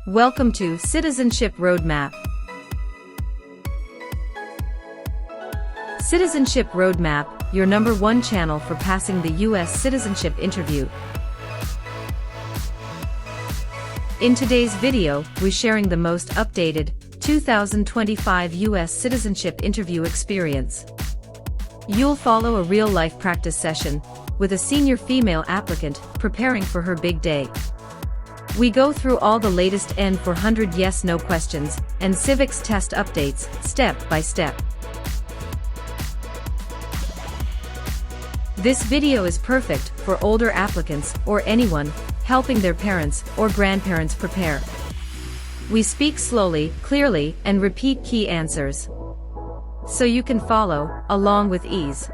Welcome to Citizenship Roadmap. Citizenship Roadmap, your #1 channel for passing the U.S. Citizenship Interview. In today's video, we're sharing the most updated 2025 U.S. Citizenship Interview experience. You'll follow a real-life practice session with a senior female applicant preparing for her big day. We go through all the latest N400 yes/no questions and Civics test updates, step by step. This video is perfect for older applicants or anyone helping their parents or grandparents prepare. We speak slowly, clearly, and repeat key answers, so you can follow along with ease.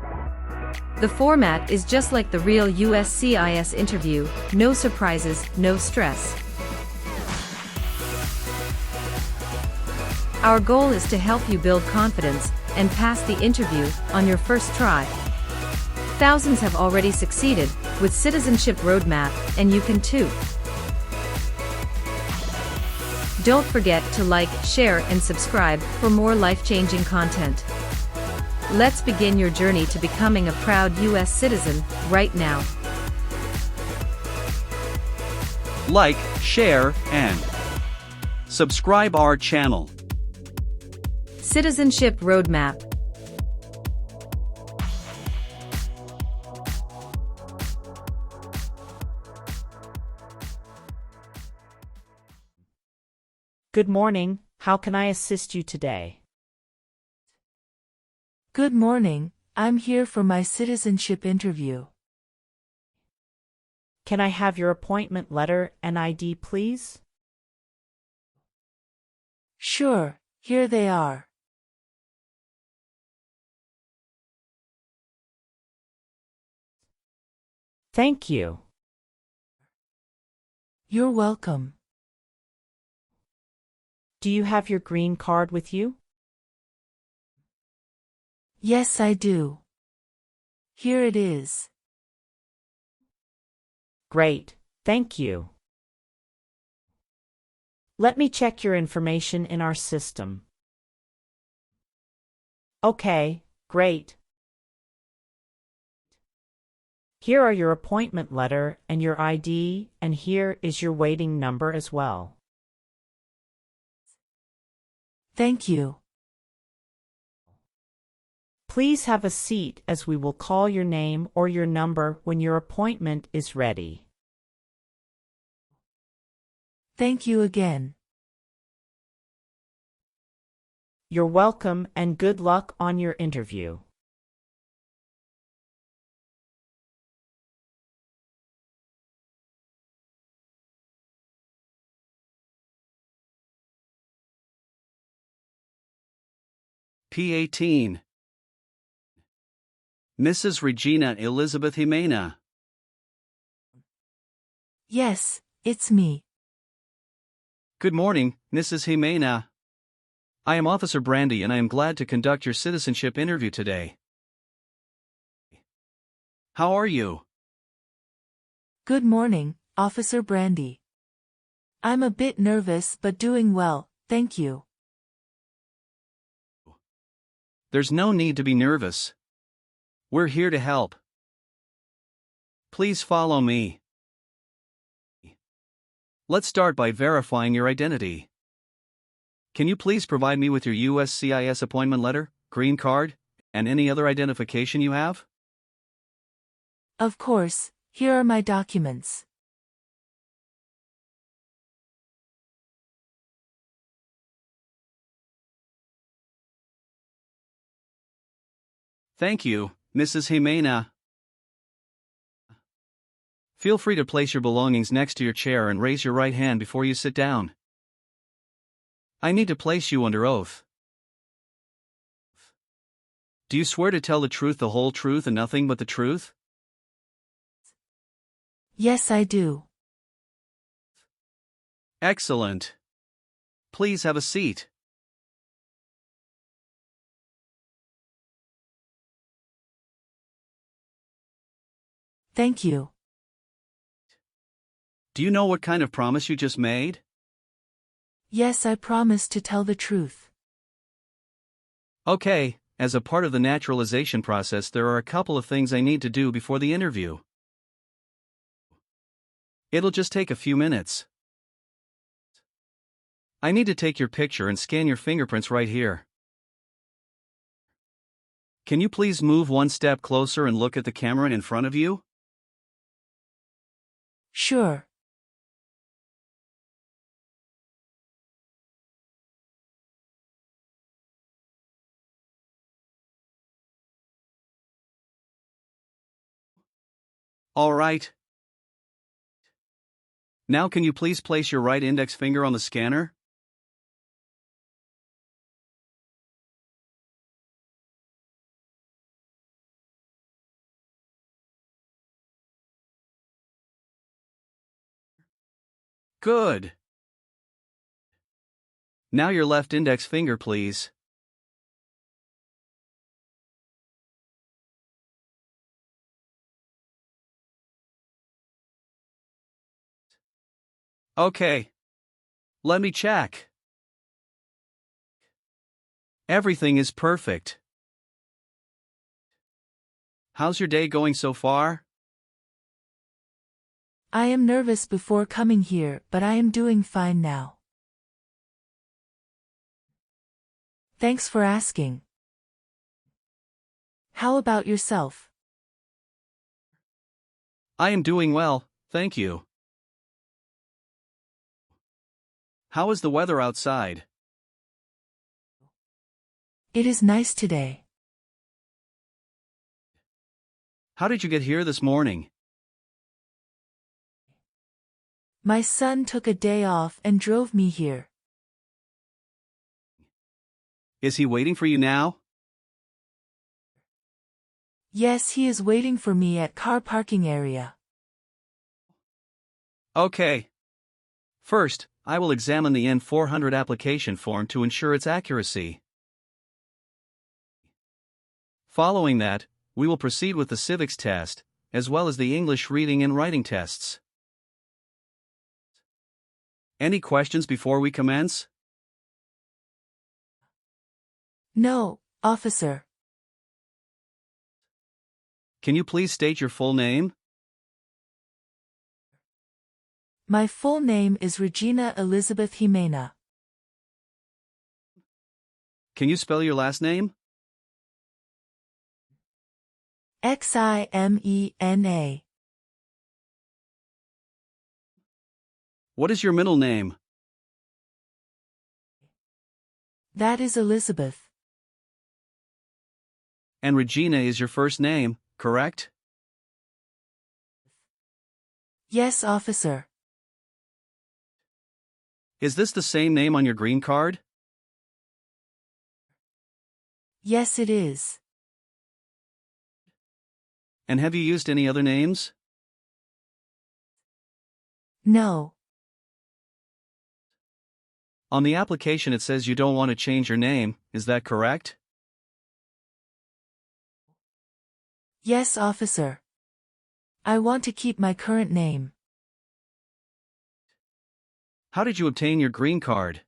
The format is just like the real uscis interview, no surprises, no stress. Our goal is to help you build confidence and pass the interview on your first try. Thousands have already succeeded with Citizenship Roadmap, and you can too. Don't forget to like, share, and subscribe for more life-changing content. Let's begin your journey to becoming a proud U.S. citizen right now. Like, share, and subscribe our channel. Citizenship Roadmap. Good morning, how can I assist you today? Good morning, I'm here for my citizenship interview. Can I have your appointment letter and ID, please? Sure, here they are. Thank you. You're welcome. Do you have your green card with you? Yes, I do. Here it is. Great, thank you. Let me check your information in our system. Okay, great. Here are your appointment letter and your ID, and here is your waiting number as well. Thank you. Please have a seat as we will call your name or your number when your appointment is ready. Thank you again. You're welcome and good luck on your interview. P18. Mrs. Regina Elizabeth Jimena. Yes, it's me. Good morning, Mrs. Jimena. I am Officer Brandy and I am glad to conduct your citizenship interview today. How are you? Good morning, Officer Brandy. I'm a bit nervous but doing well, thank you. There's no need to be nervous. We're here to help. Please follow me. Let's start by verifying your identity. Can you please provide me with your uscis appointment letter, green card, and any other identification you have? Of course, here are my documents. Thank you, Mrs. Jimena. Feel free to place your belongings next to your chair and raise your right hand before you sit down. I need to place you under oath. Do you swear to tell the truth, the whole truth, and nothing but the truth? Yes, I do. Excellent. Please have a seat. Thank you. Do you know what kind of promise you just made? Yes, I promise to tell the truth. Okay, as a part of the naturalization process, there are a couple of things I need to do before the interview. It'll just take a few minutes. I need to take your picture and scan your fingerprints right here. Can you please move one step closer and look at the camera in front of you? Sure. All right. Now can you please place your right index finger on the scanner? Good. Now your left index finger, please. Okay. Let me check. Everything is perfect. How's your day going so far? I am nervous before coming here, but I am doing fine now. Thanks for asking. How about yourself? I am doing well, thank you. How is the weather outside? It is nice today. How did you get here this morning? My son took a day off and drove me here. Is he waiting for you now? Yes, he is waiting for me at car parking area. Okay. First, I will examine the N400 application form to ensure its accuracy. Following that, we will proceed with the Civics test, as well as the English reading and writing tests. Any questions before we commence? No, officer. Can you please state your full name? My full name is Regina Elizabeth Jimena. Can you spell your last name? Ximena. What is your middle name? That is Elizabeth. And Regina is your first name, correct? Yes, officer. Is this the same name on your green card? Yes, it is. And have you used any other names? No. On the application it says you don't want to change your name, is that correct? Yes, officer. I want to keep my current name. How did you obtain your green card?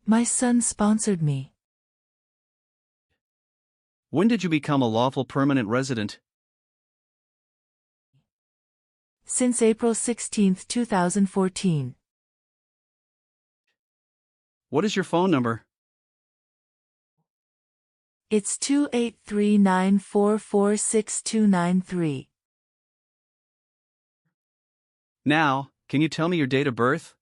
My son sponsored me. When did you become a lawful permanent resident? Since April 16, 2014. What is your phone number? It's 28394469293. Now, can you tell me your date of birth?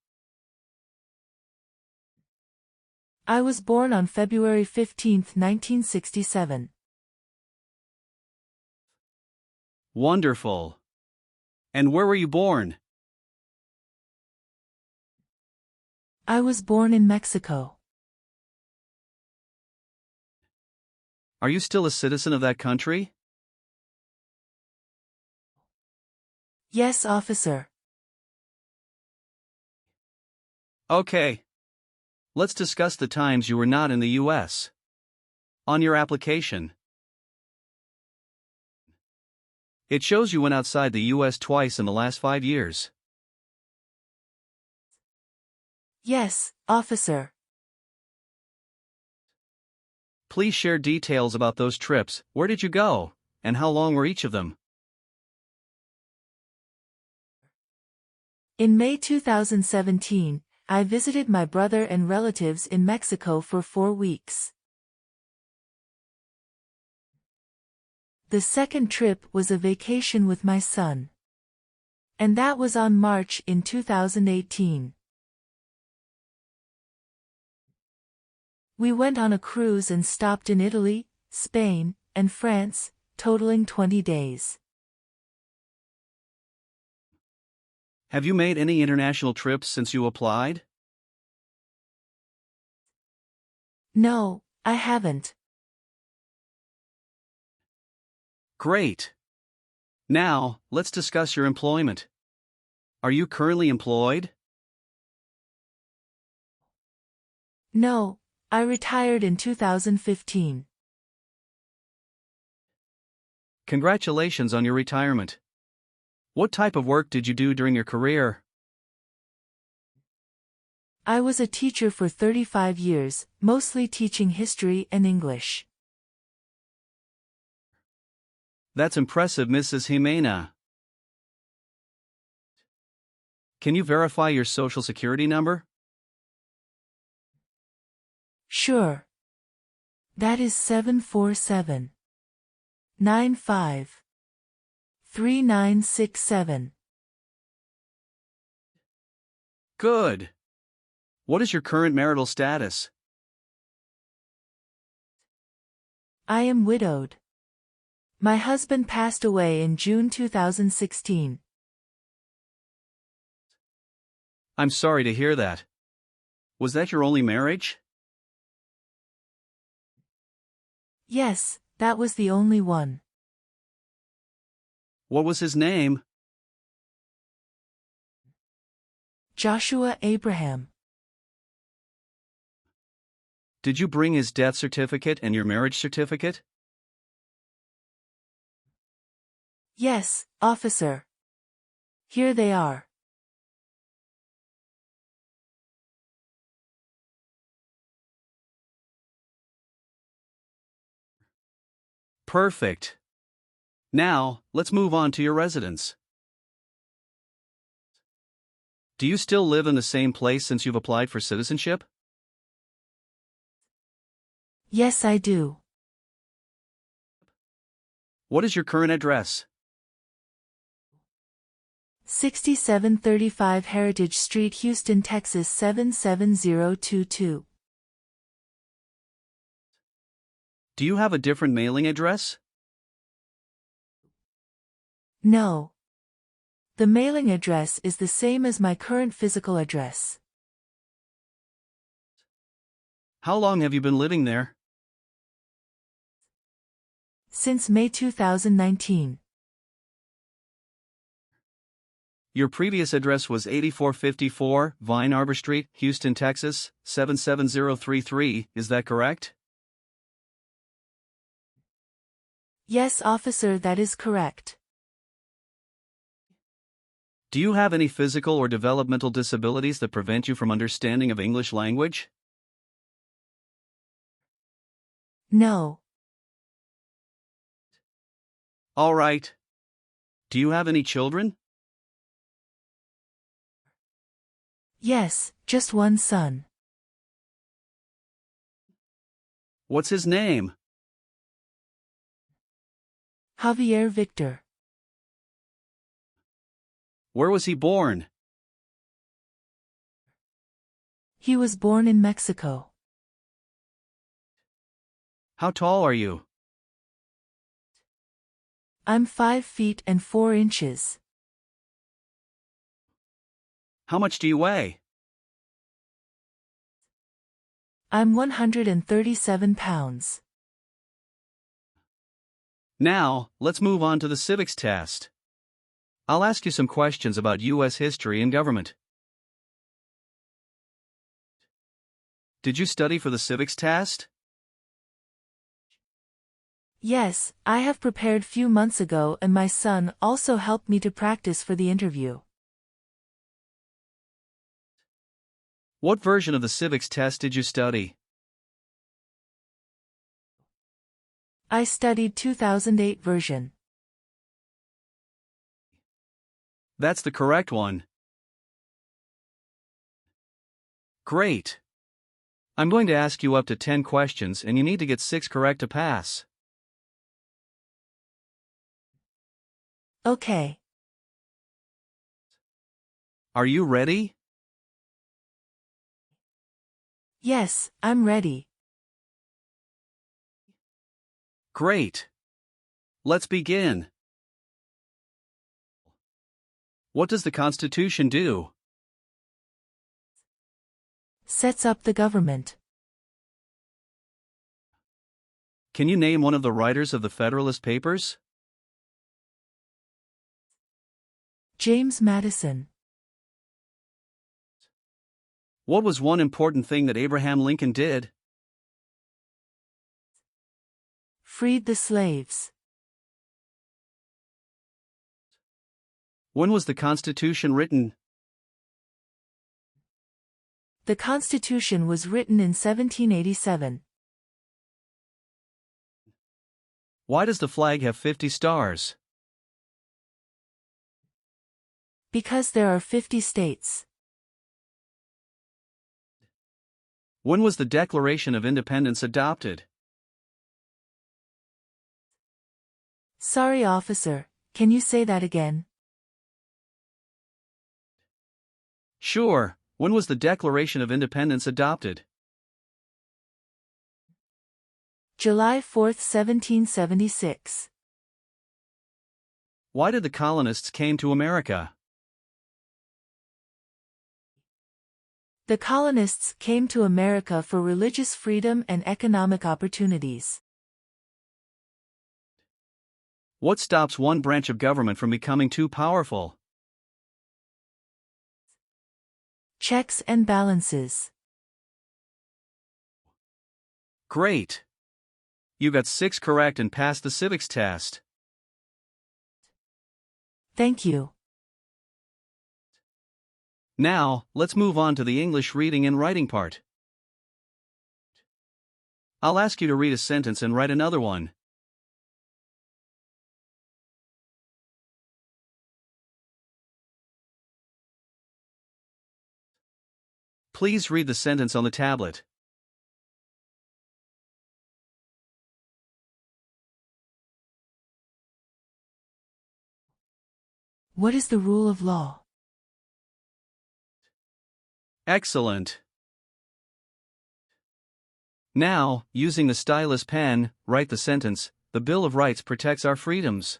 I was born on February 15, 1967. Wonderful. And where were you born? I was born in Mexico. Are you still a citizen of that country? Yes, officer. Okay. Let's discuss the times you were not in the U.S. On your application, it shows you went outside the U.S. twice in the last 5 years. Yes, officer. Please share details about those trips. Where did you go? And how long were each of them? In May 2017, I visited my brother and relatives in Mexico for 4 weeks. The second trip was a vacation with my son. And that was on March in 2018. We went on a cruise and stopped in Italy, Spain, and France, totaling 20 days. Have you made any international trips since you applied? No, I haven't. Great. Now, let's discuss your employment. Are you currently employed? No, I retired in 2015. Congratulations on your retirement. What type of work did you do during your career? I was a teacher for 35 years, mostly teaching history and English. That's impressive, Mrs. Jimena. Can you verify your social security number? Sure. That is 747-95-3967. Good. What is your current marital status? I am widowed. My husband passed away in June 2016. I'm sorry to hear that. Was that your only marriage? Yes, that was the only one. What was his name? Joshua Abraham. Did you bring his death certificate and your marriage certificate? Yes, officer. Here they are. Perfect. Now, let's move on to your residence. Do you still live in the same place since you've applied for citizenship? Yes, I do. What is your current address? 6735 Heritage Street, Houston, Texas 77022. Do you have a different mailing address? No. The mailing address is the same as my current physical address. How long have you been living there? Since May 2019. Your previous address was 8454 Vine Arbor Street, Houston, Texas, 77033, is that correct? Yes, officer, that is correct. Do you have any physical or developmental disabilities that prevent you from understanding of English language? No. All right. Do you have any children? Yes, just one son. What's his name? Javier Victor. Where was he born? He was born in Mexico. How tall are you? I'm 5 feet and 4 inches. How much do you weigh? I'm 137 pounds. Now, let's move on to the Civics test. I'll ask you some questions about U.S. history and government. Did you study for the Civics test? Yes, I have prepared few months ago and my son also helped me to practice for the interview. What version of the Civics test did you study? I studied 2008 version. That's the correct one. Great. I'm going to ask you up to 10 questions and you need to get 6 correct to pass. Okay. Are you ready? Yes, I'm ready. Great. Let's begin. What does the Constitution do? Sets up the government. Can you name one of the writers of the Federalist Papers? James Madison. What was one important thing that Abraham Lincoln did? Freed the slaves. When was the Constitution written? The Constitution was written in 1787. Why does the flag have 50 stars? Because there are 50 states. When was the Declaration of Independence adopted? Sorry, officer, can you say that again? Sure. When was the Declaration of Independence adopted? July 4, 1776. Why did the colonists came to America? The colonists came to America for religious freedom and economic opportunities. What stops one branch of government from becoming too powerful? Checks and balances. Great. You got 6 correct and passed the civics test. Thank you. Now, let's move on to the English reading and writing part. I'll ask you to read a sentence and write another one. Please read the sentence on the tablet. What is the rule of law? Excellent. Now, using the stylus pen, write the sentence, "The Bill of Rights protects our freedoms."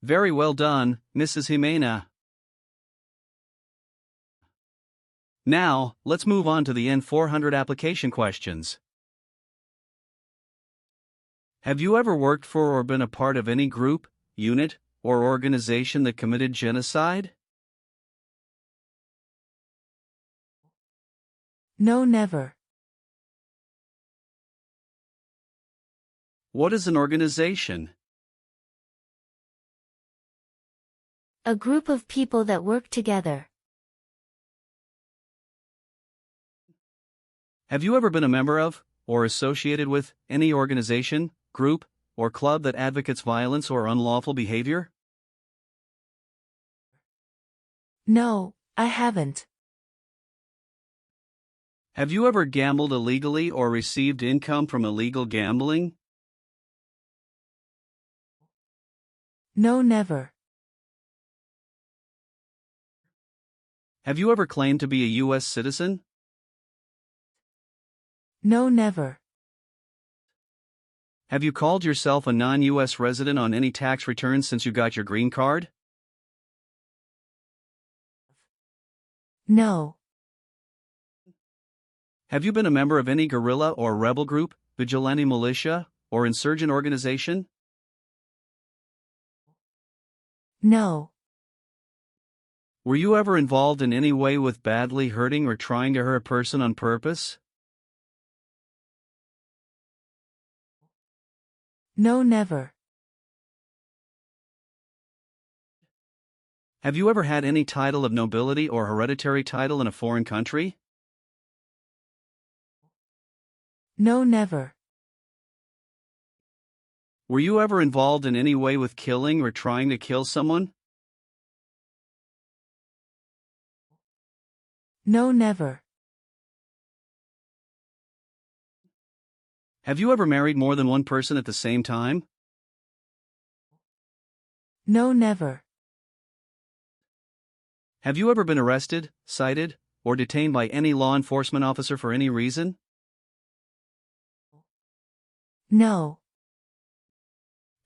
Very well done, Mrs. Jimena. Now, let's move on to the N400 application questions. Have you ever worked for or been a part of any group, unit, or organization that committed genocide? No, never. What is an organization? A group of people that work together. Have you ever been a member of, or associated with, any organization, group, or club that advocates violence or unlawful behavior? No, I haven't. Have you ever gambled illegally or received income from illegal gambling? No, never. Have you ever claimed to be a U.S. citizen? No, never. Have you called yourself a non-U.S. resident on any tax returns since you got your green card? No. Have you been a member of any guerrilla or rebel group, vigilante militia, or insurgent organization? No. Were you ever involved in any way with badly hurting or trying to hurt a person on purpose? No, never. Have you ever had any title of nobility or hereditary title in a foreign country? No, never. Were you ever involved in any way with killing or trying to kill someone? No, never. Have you ever married more than one person at the same time? No, never. Have you ever been arrested, cited, or detained by any law enforcement officer for any reason? No.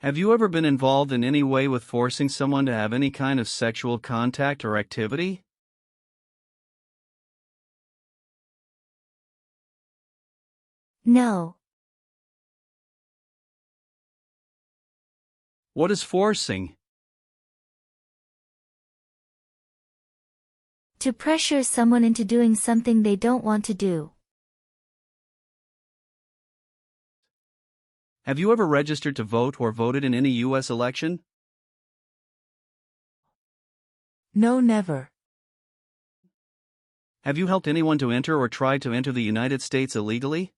Have you ever been involved in any way with forcing someone to have any kind of sexual contact or activity? No. What is forcing? To pressure someone into doing something they don't want to do. Have you ever registered to vote or voted in any U.S. election? No, never. Have you helped anyone to enter or tried to enter the United States illegally?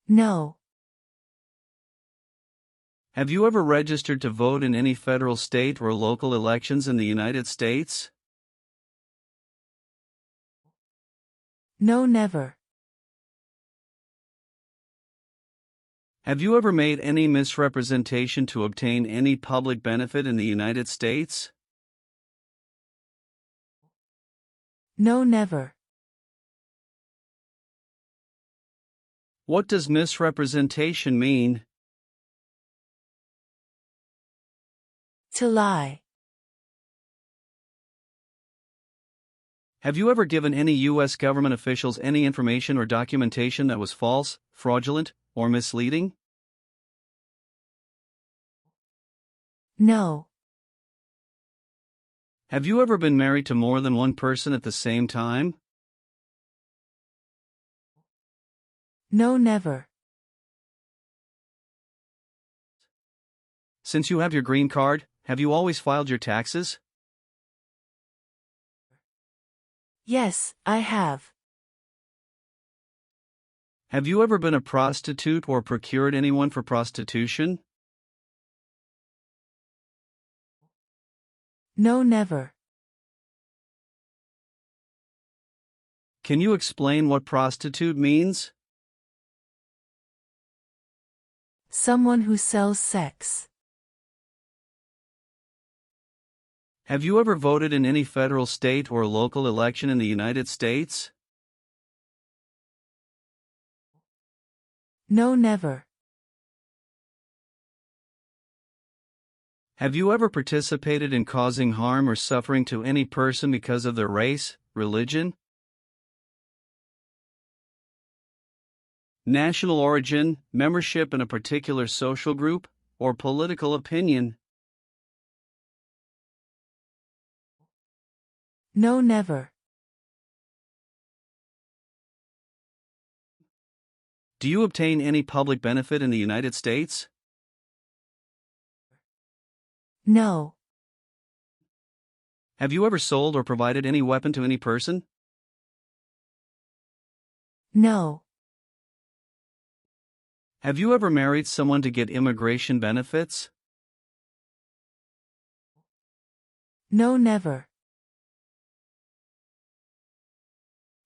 No. Have you ever registered to vote in any federal, state, or local elections in the United States? No, never. Have you ever made any misrepresentation to obtain any public benefit in the United States? No, never. What does misrepresentation mean? To lie. Have you ever given any U.S. government officials any information or documentation that was false, fraudulent, or misleading? No. Have you ever been married to more than one person at the same time? No, never. Since you have your green card, have you always filed your taxes? Yes, I have. Have you ever been a prostitute or procured anyone for prostitution? No, never. Can you explain what prostitute means? Someone who sells sex. Have you ever voted in any federal, state, or local election in the United States? No, never. Have you ever participated in causing harm or suffering to any person because of their race, religion, national origin, membership in a particular social group, or political opinion? No, never. Do you obtain any public benefit in the United States? No. Have you ever sold or provided any weapon to any person? No. Have you ever married someone to get immigration benefits? No, never.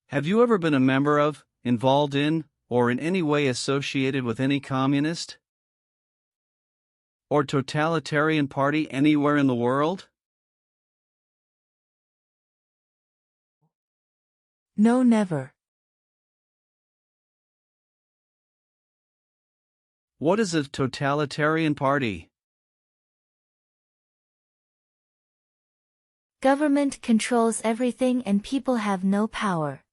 Have you ever been a member of, involved in, or in any way associated with any communist or totalitarian party anywhere in the world? No, never. What is a totalitarian party? Government controls everything and people have no power.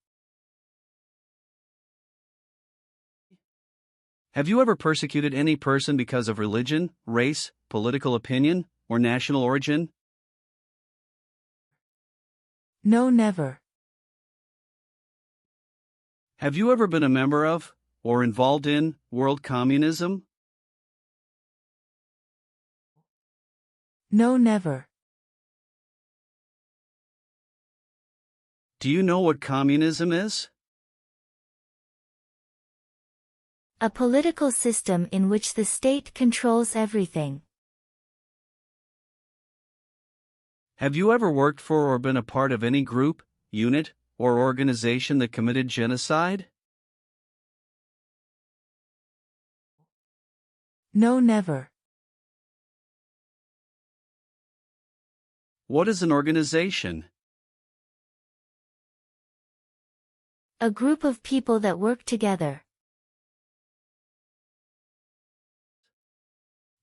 Have you ever persecuted any person because of religion, race, political opinion, or national origin? No, never. Have you ever been a member of, or involved in world communism? No, never. Do you know what communism is? A political system in which the state controls everything. Have you ever worked for or been a part of any group, unit, or organization that committed genocide? No, never. What is an organization? A group of people that work together.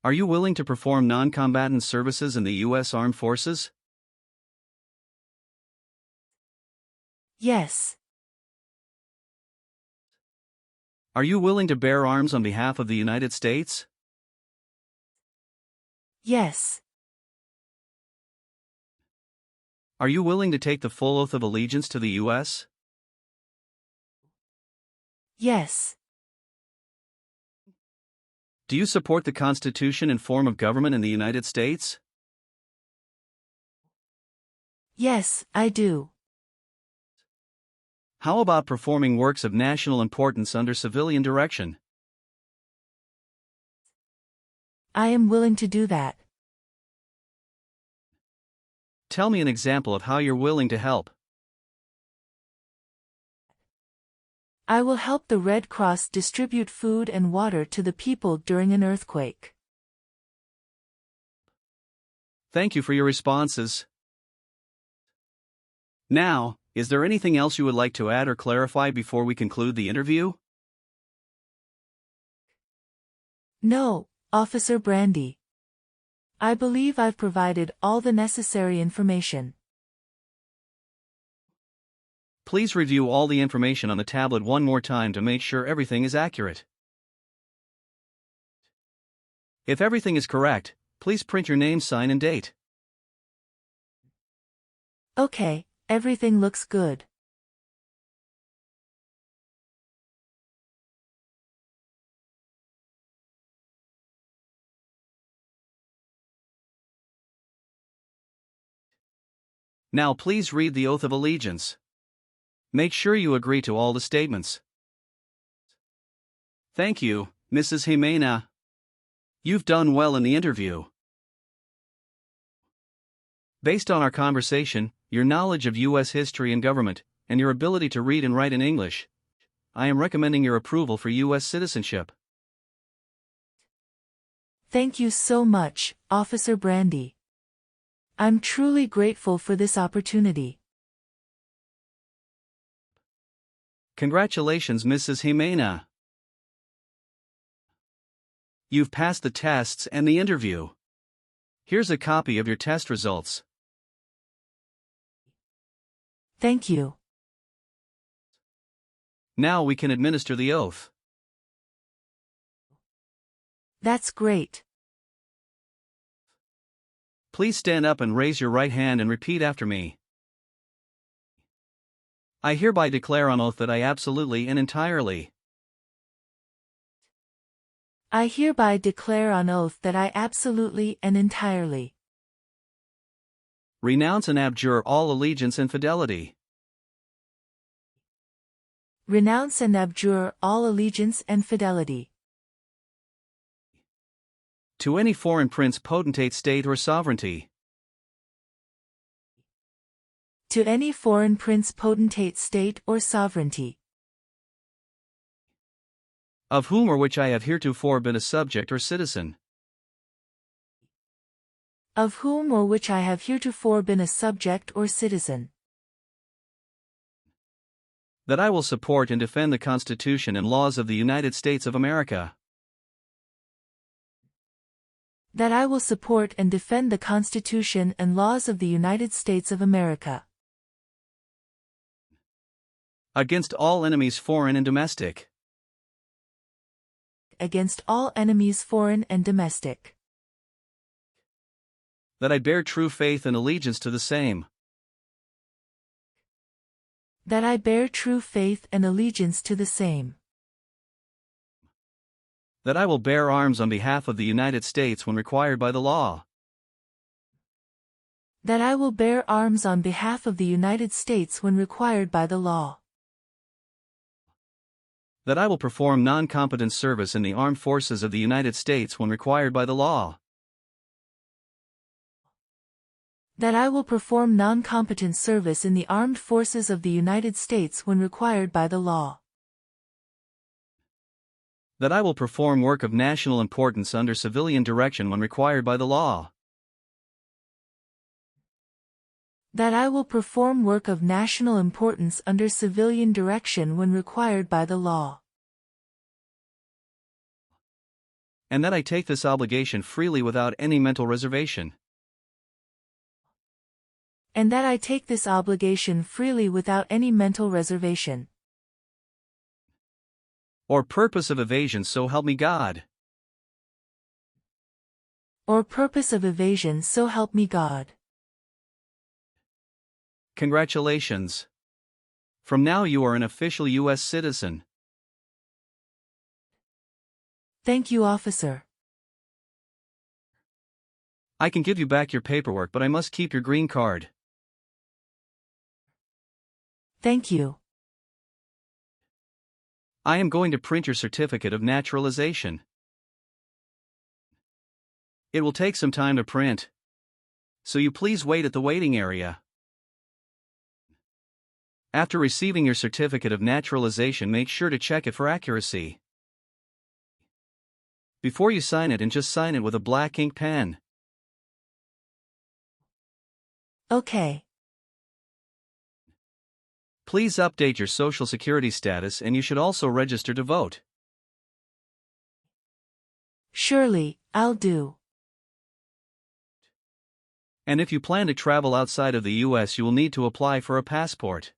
Are you willing to perform non-combatant services in the U.S. Armed Forces? Yes. Are you willing to bear arms on behalf of the United States? Yes. Are you willing to take the full oath of allegiance to the U.S.? Yes. Do you support the Constitution and form of government in the United States? Yes, I do. How about performing works of national importance under civilian direction? I am willing to do that. Tell me an example of how you're willing to help. I will help the Red Cross distribute food and water to the people during an earthquake. Thank you for your responses. Now, is there anything else you would like to add or clarify before we conclude the interview? No, Officer Brandy. I believe I've provided all the necessary information. Please review all the information on the tablet one more time to make sure everything is accurate. If everything is correct, please print your name, sign, and date. Okay, everything looks good. Now please read the oath of allegiance. Make sure you agree to all the statements. Thank you, Mrs. Jimena. You've done well in the interview. Based on our conversation, your knowledge of U.S. history and government, and your ability to read and write in English, I am recommending your approval for U.S. citizenship. Thank you so much, Officer Brandy. I'm truly grateful for this opportunity. Congratulations, Mrs. Jimena. You've passed the tests and the interview. Here's a copy of your test results. Thank you. Now we can administer the oath. That's great. Please stand up and raise your right hand and repeat after me. I hereby declare on oath that I absolutely and entirely I hereby declare on oath that I absolutely and entirely renounce and abjure all allegiance and fidelity renounce and abjure all allegiance and fidelity to any foreign prince, potentate, state, or sovereignty, to any foreign prince, potentate, state, or sovereignty, of whom or which I have heretofore been a subject or citizen, of whom or which I have heretofore been a subject or citizen, that I will support and defend the Constitution and laws of the United States of America, that I will support and defend the Constitution and laws of the United States of America against all enemies, foreign and domestic, against all enemies, foreign and domestic, that I bear true faith and allegiance to the same, that I bear true faith and allegiance to the same, That I will bear arms on behalf of the United States when required by the law. That I will bear arms on behalf of the United States when required by the law. That I will perform non-combatant service in the armed forces of the United States when required by the law. That I will perform non-combatant service in the armed forces of the United States when required by the law. That I will perform work of national importance under civilian direction when required by the law. That I will perform work of national importance under civilian direction when required by the law. And that I take this obligation freely without any mental reservation. And that I take this obligation freely without any mental reservation. Or purpose of evasion, so help me God. Or purpose of evasion, so help me God. Congratulations. From now you are an official U.S. citizen. Thank you, officer. I can give you back your paperwork, but I must keep your green card. Thank you. I am going to print your certificate of naturalization. It will take some time to print, so you please wait at the waiting area. After receiving your certificate of naturalization, make sure to check it for accuracy. Before you sign it, and just sign it with a black ink pen. Okay. Please update your Social Security status, and you should also register to vote. Surely, I'll do. And if you plan to travel outside of the U.S., you will need to apply for a passport.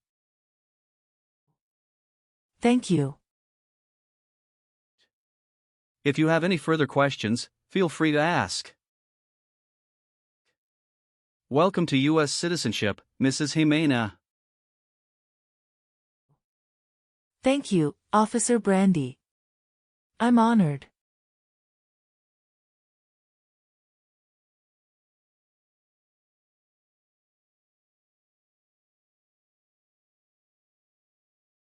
Thank you. If you have any further questions, feel free to ask. Welcome to U.S. citizenship, Mrs. Jimena. Thank you, Officer Brandy. I'm honored.